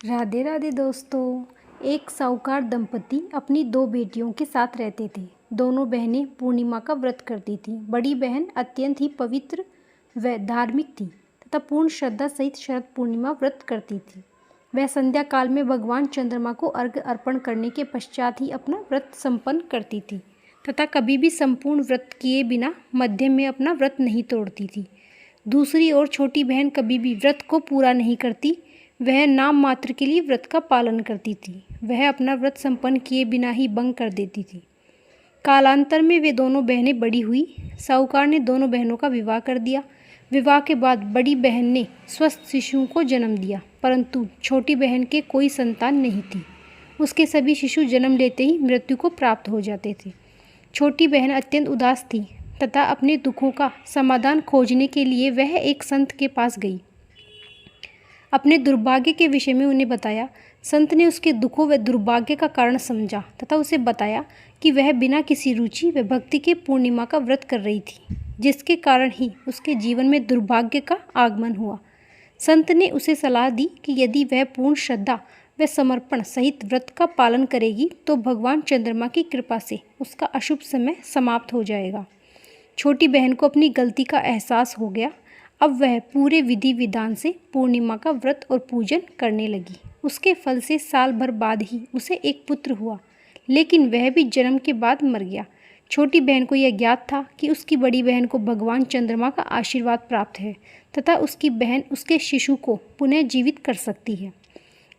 राधे राधे दोस्तों। एक साहूकार दंपति अपनी दो बेटियों के साथ रहते थे। दोनों बहनें पूर्णिमा का व्रत करती थीं। बड़ी बहन अत्यंत ही पवित्र व धार्मिक थी तथा पूर्ण श्रद्धा सहित शरद पूर्णिमा व्रत करती थी। वह संध्या काल में भगवान चंद्रमा को अर्घ्य अर्पण करने के पश्चात ही अपना व्रत संपन्न करती थी तथा कभी भी संपूर्ण व्रत किए बिना मध्य में अपना व्रत नहीं तोड़ती थी। दूसरी ओर छोटी बहन कभी भी व्रत को पूरा नहीं करती। वह नाम मात्र के लिए व्रत का पालन करती थी। वह अपना व्रत संपन्न किए बिना ही भंग कर देती थी। कालांतर में वे दोनों बहनें बड़ी हुई। साहूकार ने दोनों बहनों का विवाह कर दिया। विवाह के बाद बड़ी बहन ने स्वस्थ शिशुओं को जन्म दिया, परंतु छोटी बहन के कोई संतान नहीं थी। उसके सभी शिशु जन्म लेते ही मृत्यु को प्राप्त हो जाते थे। छोटी बहन अत्यंत उदास थी तथा अपने दुखों का समाधान खोजने के लिए वह एक संत के पास गई। अपने दुर्भाग्य के विषय में उन्हें बताया। संत ने उसके दुखों व दुर्भाग्य का कारण समझा तथा उसे बताया कि वह बिना किसी रुचि व भक्ति के पूर्णिमा का व्रत कर रही थी, जिसके कारण ही उसके जीवन में दुर्भाग्य का आगमन हुआ। संत ने उसे सलाह दी कि यदि वह पूर्ण श्रद्धा व समर्पण सहित व्रत का पालन करेगी तो भगवान चंद्रमा की कृपा से उसका अशुभ समय समाप्त हो जाएगा। छोटी बहन को अपनी गलती का एहसास हो गया। अब वह पूरे विधि विधान से पूर्णिमा का व्रत और पूजन करने लगी। उसके फल से साल भर बाद ही उसे एक पुत्र हुआ, लेकिन वह भी जन्म के बाद मर गया। छोटी बहन को यह ज्ञात था कि उसकी बड़ी बहन को भगवान चंद्रमा का आशीर्वाद प्राप्त है तथा उसकी बहन उसके शिशु को पुनः जीवित कर सकती है।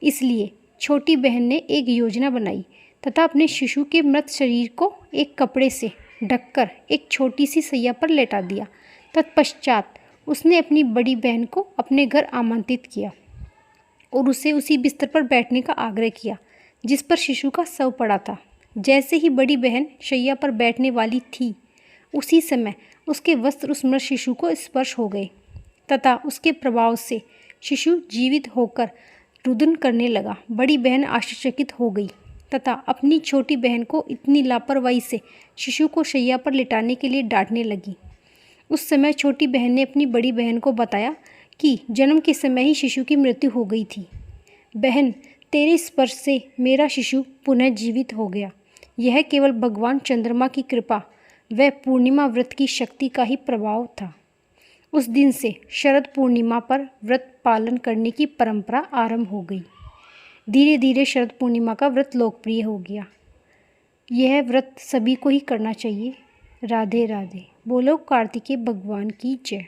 इसलिए छोटी बहन ने एक योजना बनाई तथा अपने शिशु के मृत शरीर को एक कपड़े से ढककर एक छोटी सी सैया पर लेटा दिया। तत्पश्चात उसने अपनी बड़ी बहन को अपने घर आमंत्रित किया और उसे उसी बिस्तर पर बैठने का आग्रह किया जिस पर शिशु का शव पड़ा था। जैसे ही बड़ी बहन शैया पर बैठने वाली थी, उसी समय उसके वस्त्र उस मृत शिशु को स्पर्श हो गए तथा उसके प्रभाव से शिशु जीवित होकर रुदन करने लगा। बड़ी बहन आश्चर्यचकित हो गई तथा अपनी छोटी बहन को इतनी लापरवाही से शिशु को शैया पर लिटाने के लिए डांटने लगी। उस समय छोटी बहन ने अपनी बड़ी बहन को बताया कि जन्म के समय ही शिशु की मृत्यु हो गई थी। बहन, तेरे स्पर्श से मेरा शिशु पुनः जीवित हो गया। यह केवल भगवान चंद्रमा की कृपा व पूर्णिमा व्रत की शक्ति का ही प्रभाव था। उस दिन से शरद पूर्णिमा पर व्रत पालन करने की परंपरा आरंभ हो गई। धीरे धीरे शरद पूर्णिमा का व्रत लोकप्रिय हो गया। यह व्रत सभी को ही करना चाहिए। राधे राधे। बोलो कार्तिकेय भगवान की जय।